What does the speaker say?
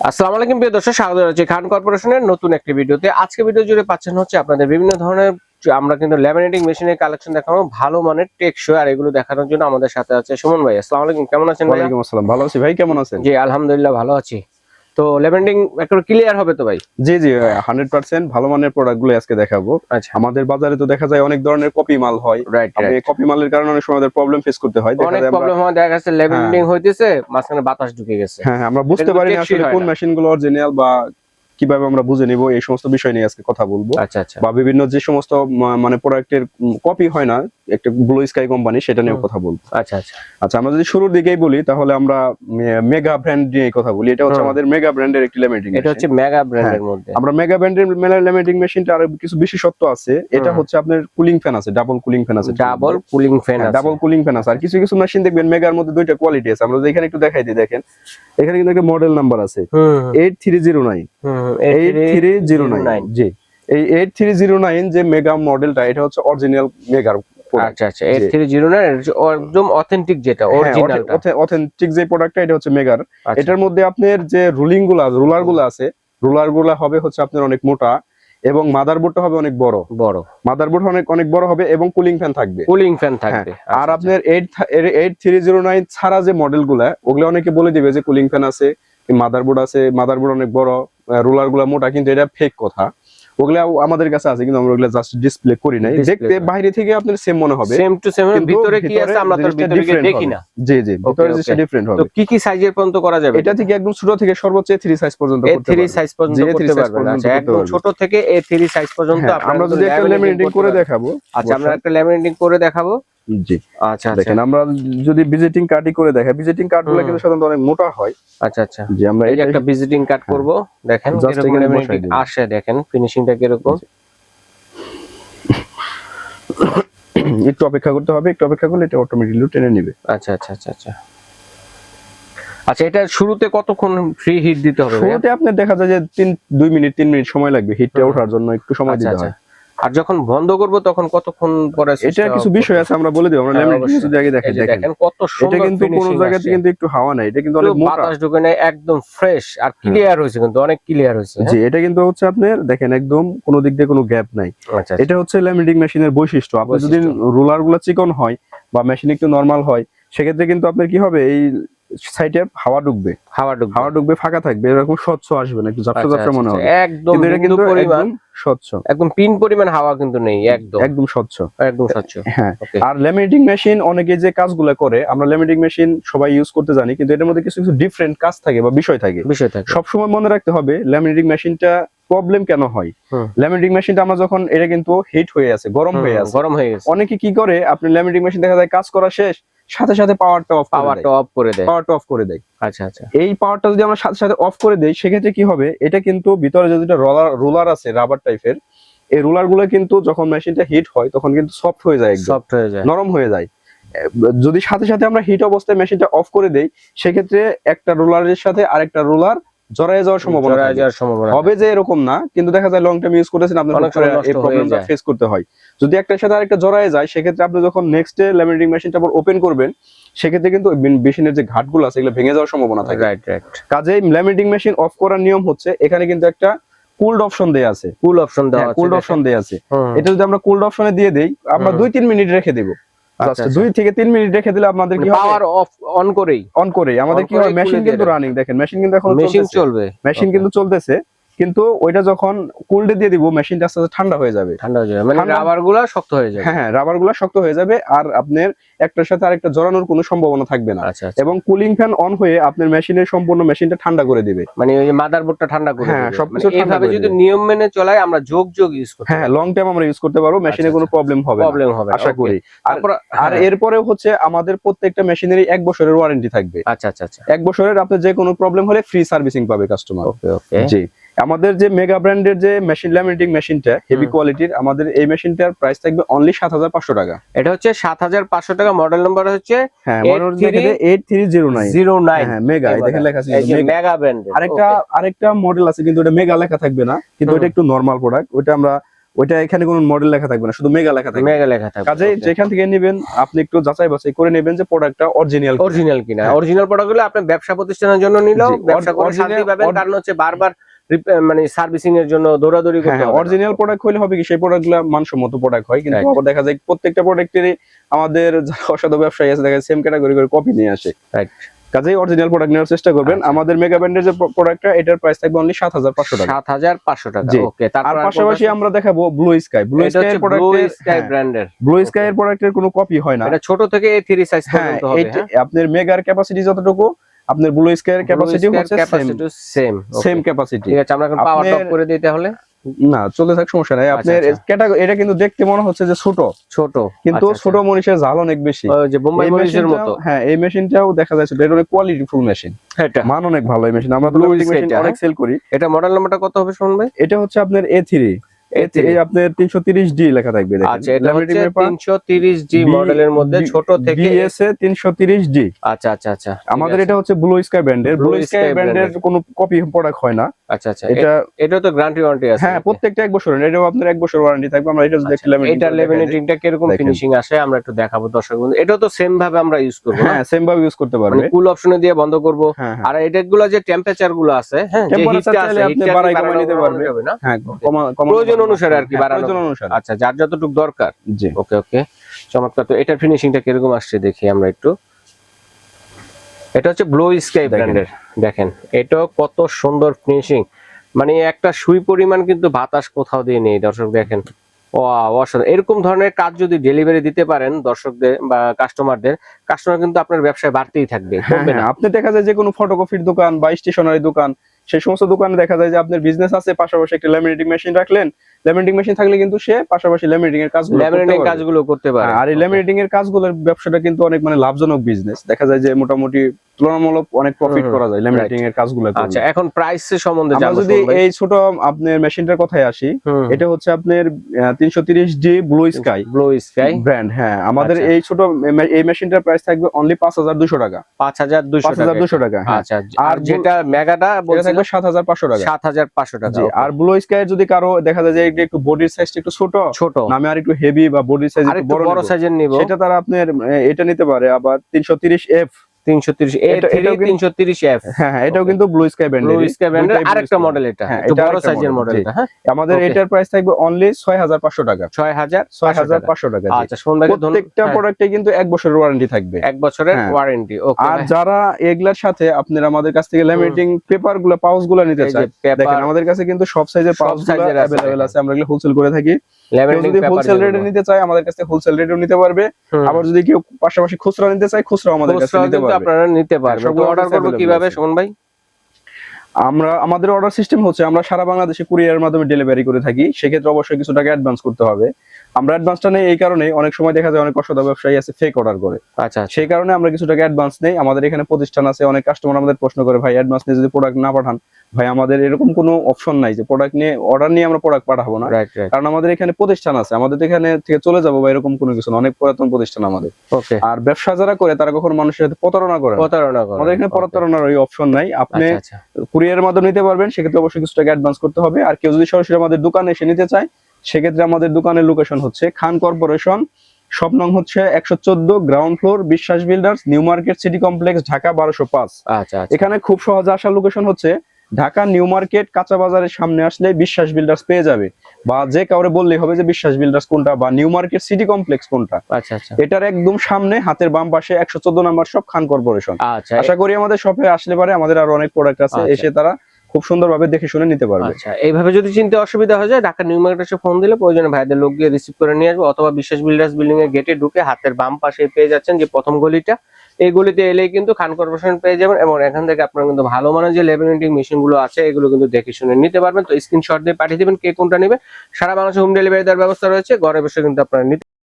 আসসালামু আলাইকুম প্রিয় দর্শক, স্বাগত জানাচ্ছি খান কর্পোরেশনের নতুন একটি ভিডিওতে। আজকে ভিডিও জুড়ে পাচ্ছেন হচ্ছে আপনাদের বিভিন্ন ধরনের আমরা কিন্তু ল্যামিনেটিং মেশিনের কালেকশন দেখাবো, ভালো মানের টেকসই, আর এগুলো দেখানোর জন্য আমাদের সাথে আছে সুমন ভাই। আসসালামু আলাইকুম, কেমন আছেন ভাই? ওয়ালাইকুম আসসালাম, ভালো আছি ভাই, কেমন আছেন? জি আলহামদুলিল্লাহ ভালো আছি। তো ল্যামিনেটিং একটু ক্লিয়ার হবে তো ভাই? জি জি 100% ভালো মানের প্রোডাক্টগুলো আজকে দেখাবো। আচ্ছা, আমাদের বাজারে তো দেখা যায় অনেক ধরনের কপি মাল হয়। রাইট আপনি রাইট। কপি মালের কারণে অনেক সময় আমাদের প্রবলেম ফেস করতে হয়। দেখা অনেক যায় আমরা প্রবলেম হয়, দেখা যাচ্ছে ল্যামিনেটিং হইতেছে মাঝখানে বাতাস ঢুকে গেছে। হ্যাঁ আমরা বুঝতে কিন্তু পারি না টেকসই আসলে হয় কোন না। মেশিনগুলো অরিজিনাল বা কিভাবে আমরা বুঝে নিব, এই সমস্ত বিষয় নিয়ে আজকে কথা বলবো। আচ্ছা আচ্ছা বা বিভিন্ন যে সমস্ত মানে প্রোডাক্টের কপি হয় না, একটা ব্লু স্কাই কোম্পানি, সেটা নিয়ে কথা বলবো। আচ্ছা আচ্ছা আচ্ছা, আমরা যদি শুরুর দিকেই বলি তাহলে আমরা মেগা ব্র্যান্ড নিয়ে কথা বলি। এটা হচ্ছে আমাদের মেগা ব্র্যান্ডের একটি ল্যামিনেটিং এটা হচ্ছে মেগা ব্র্যান্ডের মধ্যে। আমরা মেগা ব্র্যান্ডের ল্যামিনেটিং মেশিনটা আর কিছু বিশেষত্ব আছে। এটা হচ্ছে আপনার কুলিং ফ্যান আছে, ডাবল কুলিং ফ্যান আছে, ডাবল কুলিং ফ্যান আছে, ডাবল কুলিং ফ্যান আছে। আর কিছু কিছু মেশিন দেখবেন মেগার মধ্যে দুইটা কোয়ালিটি আছে। আমরা এখানে একটু দেখাই দিই, দেখেন এখানে কিন্তু একটা মডেল নাম্বার আছে 8309 8309। জি, এই 8309 যে মেগা মডেলটা, এটা হচ্ছে অরিজিনাল মেগার। আচ্ছা আচ্ছা 8309 একদম অথেন্টিক, যেটা অরিজিনালটা অথেন্টিক যে প্রোডাক্টটা, এটা হচ্ছে মেগার। আচ্ছা। এটার মধ্যে আপনার যে রুলার গুলো আছে, রুলার গুলা হবে হচ্ছে আপনার অনেক মোটা, এবং মাদারবোর্ডটা হবে অনেক বড়। মাদারবোর্ড অনেক বড় হবে এবং কুলিং ফ্যান থাকবে। আর আপনার 8309 ছাড়া যে মডেলগুলা, ওগুলা অনেকে বলে দিবে যে কুলিং ফ্যান আছে, মাদারবোর্ড আছে, মাদারবোর্ড অনেক বড়, রুলার গুলা মোটা, কিন্তু এটা ফেক কথা। ওগুলা আমাদের কাছে আছে, কিন্তু আমরা ওগুলা জাস্ট ডিসপ্লে করি নাই। দেখতে বাইরে থেকে আপনার সেম মনে হবে, সেম টু সেম, ভিতরে কি আছে আমরা তো ভিতরে গিয়ে দেখি না। জি জি, ভিতরে জিনিসটা ডিফারেন্ট হবে। তো কি কি সাইজের পর্যন্ত করা যাবে? এটা থেকে একদম ছোট থেকে সর্বোচ্চ A3 সাইজ পর্যন্ত করতে পারবেন। A3 সাইজ পর্যন্ত করতে পারবেন। আচ্ছা, একদম ছোট থেকে A3 সাইজ পর্যন্ত আমরা যদি একটা ল্যামিনেটিং করে দেখাবো। আচ্ছা, আমরা একটা ল্যামিনেটিং করে দেখাবো। জি আচ্ছা, দেখেন আমরা যদি ভিজিটিং কার্ডই করে দেখাই, ভিজিটিং কার্ডগুলো কিন্তু সাধারণত অনেক মোটা হয়। আচ্ছা আচ্ছা, জি আমরা এই একটা ভিজিটিং কার্ড করব, দেখেন কিরকম ল্যামিনেটিং আসে, দেখেন ফিনিশিংটা কিরকম। একটু অপেক্ষা করতে হবে, একটু অপেক্ষা করলে এটা অটোমেটিক্যালি টেনে নেবে। আচ্ছা আচ্ছা আচ্ছা আচ্ছা আচ্ছা, এটা শুরুতে কতক্ষণ ফ্রি হিট দিতে হবে? শুরুতে আপনার দেখা যায় যে 2 মিনিট 3 মিনিট সময় লাগবে হিটটা ওঠার জন্য, একটু সময় দিতে হয়। আর যখন বন্ধ করব তখন কতক্ষণ পরে? এটা কিছু বিষয় আছে, আমরা বলে দেব। আমরা ল্যামিনেটিং যদি আগে দেখেন কত সুন্দর, এটা কিন্তু কোনো জায়গাতে কিন্তু একটু হাওয়া নাই, এটা কিন্তু অনেক মোটা, বাতাস ঢোকে না, একদম ফ্রেশ আর ক্লিয়ার হইছে, কিন্তু অনেক ক্লিয়ার হইছে। জি, এটা কিন্তু হচ্ছে আপনার দেখেন একদম কোনো দিক দিয়ে কোনো গ্যাপ নাই। আচ্ছা, এটা হচ্ছে ল্যামিনেটিং মেশিনের বৈশিষ্ট্য। আপনি যদি রোলারগুলো চিকন হয় বা মেশিন একটু নরমাল হয়, সেক্ষেত্রে কিন্তু আপনার কি হবে, এই সাইডে হাওয়া ঢুকবে, ফাঁকা থাকবে, এরকম স্বচ্ছ আসবে না, একটু ঝাপসা মনে হবে। একদম কিন্তু একদম স্বচ্ছ, একদম পিন পরিমাণ হাওয়া কিন্তু নেই, একদম স্বচ্ছ। হ্যাঁ, ওকে। আর ল্যামিনেটিং মেশিন অনেকে যে কাজগুলো করে, আমরা ল্যামিনেটিং মেশিন সবাই ইউজ করতে জানি, কিন্তু এটার মধ্যে কিছু কিছু ডিফারেন্ট কাজ থাকে বা বিষয় থাকে। সবসময় মনে রাখতে হবে ল্যামিনেটিং মেশিনটা প্রবলেম কেন হয়। ল্যামিনেটিং মেশিনটা আমরা যখন, এটা কিন্তু হিট হয়ে আছে, গরম হয়ে গেছে। অনেকে কি করে, আপনি ল্যামিনেটিং মেশিন দেখা যায় কাজ করা শেষ, সাথে সাথে পাওয়ারটা অফ করে দেয়। আচ্ছা আচ্ছা, এই পাওয়ারটা যদি আমরা সাথে সাথে অফ করে দেই, সেক্ষেত্রে কি হবে, এটা কিন্তু ভিতরে যদি রোলার আছে রাবার টাইপের, এই রোলার গুলো কিন্তু যখন মেশিনটা হিট হয় তখন কিন্তু সফট হয়ে যায়, নরম হয়ে যায়। যদি সাথে সাথে আমরা হিট অবস্থায় মেশিনটা অফ করে দেই, সেক্ষেত্রে একটা রোলারের সাথে আরেকটা রোলার জড়ায় যাওয়ার সম্ভাবনা হবে, যে এরকম না, কিন্তু দেখা যায় লং টাইম ইউজ করেছেন আপনার এই প্রবলেমটা ফেস করতে হয়। যদি একটার সাথে আরেকটা জড়ায় যায়, সেক্ষেত্রে আপনি যখন নেক্সট ডে ল্যামিনেটিং মেশিনটা আবার ওপেন করবেন, সেক্ষেত্রে কিন্তু মেশিনের যে ঘাটগুলো আছে এগুলো ভেঙে যাওয়ার সম্ভাবনা থাকে। কাজেই ল্যামিনেটিং মেশিন অফ করার নিয়ম হচ্ছে, এখানে কিন্তু একটা কুলড অপশন দেয়া আছে, এটা যদি আমরা কুলড অপশনে দিয়ে দেই, আমরা 2-3 মিনিট রেখে দেব। 2 থেকে 3 মিনিট রেখে দিলে আমাদের কি হবে, পাওয়ার অন করেই আমাদের কি হয়, মেশিন কিন্তু রানিং, দেখেন মেশিন কিন্তু এখন চলবে, মেশিন কিন্তু চলতেছে, কিন্তু ওইটা যখন কুলডে দিয়ে দিব, মেশিনটা আস্তে আস্তে ঠান্ডা হয়ে যাবে, মানে রাবারগুলো শক্ত হয়ে যাবে। হ্যাঁ, রাবারগুলো শক্ত হয়ে যাবে, আর আপনার একটার সাথে আরেকটা জড়ানোর কোনো সম্ভাবনা থাকবে না। এবং কুলিং ফ্যান অন হয়ে আপনার মেশিনের সম্পূর্ণ মেশিনটা ঠান্ডা করে দিবে, মানে ওই যে মাদারবোর্ডটা ঠান্ডা করে দিবে। হ্যাঁ, সবকিছু এইভাবে যদি নিয়ম মেনে চলাই, আমরা যোগ ইউজ করতে, হ্যাঁ, লং টাইম আমরা ইউজ করতে পারবো, মেশিনে কোনো প্রবলেম হবে আশা করি। আর এরপরে হচ্ছে আমাদের প্রত্যেকটা মেশিনেরই 1 বছরের ওয়ারেন্টি থাকবে। আচ্ছা আচ্ছা আচ্ছা, 1 বছরের আপনার যে কোনো প্রবলেম হলে ফ্রি সার্ভিসিং পাবে কাস্টমার। জি, আমাদের যে মেগা ব্র্যান্ডের যে মেশিন, ল্যামিনেটিং মেশিনটা হেভি কোয়ালিটির, আমাদের এই মেশিনটার প্রাইস থাকবে অনলি 7500 টাকা। এটা হচ্ছে 7500 টাকা, মডেল নাম্বার হচ্ছে 8309। হ্যাঁ, মেগা, দেখেন লেখা আছে মেগা ব্র্যান্ডের। আরেকটা মডেল আছে, কিন্তু এটা মেগা লেখা থাকবে না, কিন্তু এটা একটু নরমাল প্রোডাক্ট, ওটা আমরা ওইটা এখানে কোনো মডেল লেখা থাকবে না, শুধু মেগা লেখা থাকবে। মেগা লেখা থাকবে। কাজেই যেখান থেকে নেবেন আপনি একটু যাচাই বাছাই করে নেবেন যে প্রোডাক্টটা অরিজিনাল কিনা। অরিজিনাল প্রোডাক্টগুলো আপনি ব্যবসা প্রতিষ্ঠানের জন্য নিলেও ব্যবসা করে শান্তি পাবেন, কারণ হচ্ছে বারবার মানে সার্ভিসিং এর জন্য দৌড়াদৌড়ি করতে হবে। অরিজিনাল প্রোডাক্ট হলে হবে কি, সেই প্রোডাক্টগুলো মানসম্মত প্রোডাক্ট হয়, কিন্তু আবার দেখা যায় প্রত্যেকটা প্রোডাক্টেরই আমাদের অসাধু ব্যবসায়ী আছে দেখা যায় সেম ক্যাটাগরি করে কপি নিয়ে আসে। রাইট। কাজেই অরিজিনাল প্রোডাক্ট নেওয়ার চেষ্টা করবেন। আমাদের মেগা ব্র্যান্ডের যে প্রোডাক্টটা, এটার প্রাইস থাকবে অনলি ৭৫০০ টাকা। ৭৫০০ টাকা। ওকে। তার পাশাপাশি আমরা দেখাবো ব্লু স্কাই। ব্লু স্কাই এর প্রোডাক্টের কোনো কপি হয় না। এটা ছোট থেকে A3 সাইজ পর্যন্ত হবে। আপনার মেগার ক্যাপাসিটি যতটুকু, আপনার ব্লু স্কাই এর ক্যাপাসিটি হচ্ছে সেম ক্যাপাসিটি। ঠিক আছে, আমরা এখন পাওয়ার টপ করে দিই তাহলে। না, চলে থাক, সমস্যা নাই। আপনার ক্যাটাগরি এটা কিন্তু দেখতে মনে হচ্ছে যে ছোট, কিন্তু ছোট মনীষের জাল অনেক বেশি, যে বোম্বাই মনীষের মতো। হ্যাঁ, এই মেশিনটাও দেখা যাচ্ছে এটা অনেক কোয়ালিটিফুল মেশিন, মান অনেক ভালো এই মেশিন। আমরা মেশিন অনেক সেল করি। এটা মডেল নাম্বারটা কত হবে শুনুন ভাই? এটা হচ্ছে আপনার A3 আপনার 330D লেখা থাকবে। আচ্ছা, এটা হচ্ছে 330D মডেলের মধ্যে ছোট থেকে BSA 330D। আচ্ছা আচ্ছা আচ্ছা, আমাদের এটা হচ্ছে ব্লু স্কাই ব্র্যান্ডের। ব্লু স্কাই ব্র্যান্ডের কোনো কপি প্রোডাক্ট হয় না। আচ্ছা আচ্ছা, এটা তো গ্যারান্টি ওয়ারেন্টি আছে। হ্যাঁ, প্রত্যেকটা 1 বছরের, এটাও আপনার 1 বছর ওয়ারেন্টি থাকবে। আমরা এটা যদি এটা লেমিনেটিংটা কিরকম ফিনিশিং আসে আমরা একটু দেখাবো দর্শক বন্ধু। এটা তো সেম ভাবে আমরা ইউজ করব। হ্যাঁ, সেম ভাবে ইউজ করতে পারবে, কুল অপশনে দিয়ে বন্ধ করব। আর এটাগুলো যে টেম্পারেচার গুলো আছে, হ্যাঁ, যে হিটটা আছে আপনি বাড়াই কমাই নিতে পারবে। হ্যাঁ, প্রয়োজন অনুসারে আর কি বাড়ানো। আচ্ছা, যার যতটুকু দরকার। জি, ওকে ওকে, চমৎকার। তো এটার ফিনিশিংটা কিরকম আসছে দেখি আমরা একটু। এটা হচ্ছে ব্লু স্কাই ব্র্যান্ডের। দেখেন এটা কত সুন্দর ফিনিশিং, মানে একটা সুই পরিমাণ কিন্তু বাতাস কোথাও দিয়ে নেই দর্শক। দেখেন, ওয়াও, অসাধারণ। এরকম ধরনের কাজ যদি ডেলিভারি দিতে পারেন দর্শকদের বা কাস্টমার কিন্তু আপনার ব্যবসায় বাড়তেই থাকবে। আপনি দেখা যায় যে কোনো ফটোকপির দোকান বা স্টেশনারি দোকান, সেই সমস্ত দোকানে দেখা যায় যে আপনার বিজনেস আছে, পাশাপাশি একটা ল্যামিনেটিং মেশিন রাখলেন। ল্যামিনেটিং মেশিন থাকলে কিন্তু সে পাশাপাশি ল্যামিনেটিং এর কাজগুলো করতে পারে। আর এই ল্যামিনেটিং এর কাজগুলোর ব্যবসাটা কিন্তু অনেক মানে লাভজনক বিজনেস। দেখা যায় যে মোটামুটি তুলনামূলক অনেক প্রফিট করা যায় ল্যামিনেটিং এর কাজগুলো করে। আচ্ছা, এখন প্রাইস সম্বন্ধে জানবো। যদি এই ছোট আপনার মেশিনটার কথায় আসি, এটা হচ্ছে আপনার 330D ব্লু স্কাই ব্র্যান্ড। হ্যাঁ, আমাদের এই ছোট এই মেশিনটার প্রাইস থাকবে অনলি 5200 টাকা। 5200 টাকা। আচ্ছা, আর যেটা মেগাটা বলছিলেন থাকবে 7500 টাকা। 7500 টাকা। আর ব্লু স্কাই যদি কারো দেখা যায় যে একটু বডির সাইজটা একটু ছোট নামে আর একটু হেভি বা বডির সাইজ একটু বড় সাইজের নিব, সেটা তারা আপনার এটা নিতে পারে। আবার 330F 330F। হ্যাঁ, এটাও কিন্তু ব্লু স্কাই ব্র্যান্ডের আরেকটা মডেল। এটা একটু বড় সাইজের মডেল। হ্যাঁ, আমাদের এটার প্রাইস থাকবে অনলি 6500 টাকা। 6500 টাকা। আচ্ছা, প্রত্যেকটা প্রোডাক্টে কিন্তু 1 বছরের ওয়ারেন্টি থাকবে। 1 বছরের ওয়ারেন্টি। ওকে। আর যারা এগুলার সাথে আপনারা আমাদের কাছ থেকে ল্যামিনেটিং পেপারগুলো, পাউচগুলো নিতে চায়, দেখেন আমাদের কাছে কিন্তু সব সাইজের পাউচগুলো अवेलेबल আছে। আমরা এগুলো হোলসেল করে থাকি। যদি হোলসেল রেটে নিতে চায় আমাদের কাছে হোলসেল রেটেও নিতে পারবে। আবার যদি কেউ পাশাপাশি খুচরা নিতে চায়, খুচরাও আমাদের কাছে নিতে পারবে। আপনারা নিতে পারবেন। অর্ডার করব কিভাবে সুমন ভাই? আমাদের অর্ডার সিস্টেম হচ্ছে আমরা সারা বাংলাদেশে কুরিয়ারের মাধ্যমে ডেলিভারি করে থাকি। সেক্ষেত্রে অবশ্যই কিছু টাকা অ্যাডভান্স করতে হবে। আমরা অ্যাডভান্সটা নেই এই কারণে, অনেক সময় দেখা যায় অনেক অসাধু ব্যবসায়ী আছে ফেক অর্ডার করে। আচ্ছা, সেই কারণে আমরা কিছু টাকা অ্যাডভান্স নেই। আমাদের এখানে প্রতিষ্ঠান আছে, অনেক কাস্টমার আমাদের প্রশ্ন করে, ভাই অ্যাডভান্স নিয়ে যদি প্রোডাক্ট না পাঠান। ভাই, আমাদের এরকম কোনো অপশন নাই যে প্রোডাক্ট নিয়ে অর্ডার নিয়ে আমরা প্রোডাক্ট পাঠাবো না, কারণ আমাদের এখানে প্রতিষ্ঠান আছে। আমাদের এখানে থেকে চলে যাবো বা এরকম কোনো কিছু না, অনেক পুরাতন প্রতিষ্ঠান আমাদের। আর ব্যবসা যারা করে তারা কখনো মানুষের সাথে প্রতারণা করে। আমাদের এখানে প্রতারণার ওই অপশন নাই। আপনি কুরিয়ারের মাধ্যমে নিতে পারবেন, সেক্ষেত্রে অবশ্যই কিছু টাকা অ্যাডভান্স করতে হবে। আর কেউ যদি সরাসরি আমাদের দোকানে এসে নিতে চায়, সেক্ষেত্রে আমাদের দোকানের লোকেশন হচ্ছে খান কর্পোরেশন, শপ নং হচ্ছে 114, গ্রাউন্ড ফ্লোর, বিশ্বাস builders, new market city complex, Dhaka 1205। আচ্ছা, এখানে খুব সহজে আসার লোকেশন হচ্ছে ঢাকা নিউ মার্কেট কাঁচা বাজারের সামনে আসলে বিশ্বাস বিল্ডার্স পেয়ে যাবে, বা যে কাউরে বললেই হবে যে বিশ্বাস বিল্ডার্স কোনটা বা নিউ মার্কেট সিটি কমপ্লেক্স কোনটা। আচ্ছা, এটার একদম সামনে হাতের বাম পাশে 114 নাম্বার শপ, খান কর্পোরেশন। আশা করি আমাদের শপে আসলে পারে, আমাদের আরো অনেক প্রোডাক্ট আছে, এসে তারা খুব সুন্দরভাবে দেখে শুনে নিতে পারবে। আচ্ছা, এইভাবে যদি চিনতে অসুবিধা হয়ে যায়, ঢাকা নিউ মার্কেটে এসে ফোন দিলে প্রয়োজনে ভাইদের লোক গিয়ে রিসিভ করে নিয়ে আসবে, অথবা বিশ্বাস বিল্ডার্স বিল্ডিং এর গেটে ঢুকে হাতের বাম পাশে পেয়ে যাচ্ছেন যে প্রথম গলিটা, এই গলিতে এলেই কিন্তু খান কর্পোরেশন পেয়ে যাবেন। এবং এখান থেকে আপনারা কিন্তু ভালো মানের যে লেমিনেটিং মেশিন গুলো আছে এগুলো কিন্তু দেখে শুনে নিতে পারবেন। তো স্ক্রিনশট দিয়ে পাঠিয়ে দিবেন কে কোনটা নেবে। সারা বাংলাদেশে হোম ডেলিভারি দেওয়ার ব্যবস্থা রয়েছে, ঘরে বসে কিন্তু আপনারা নিতে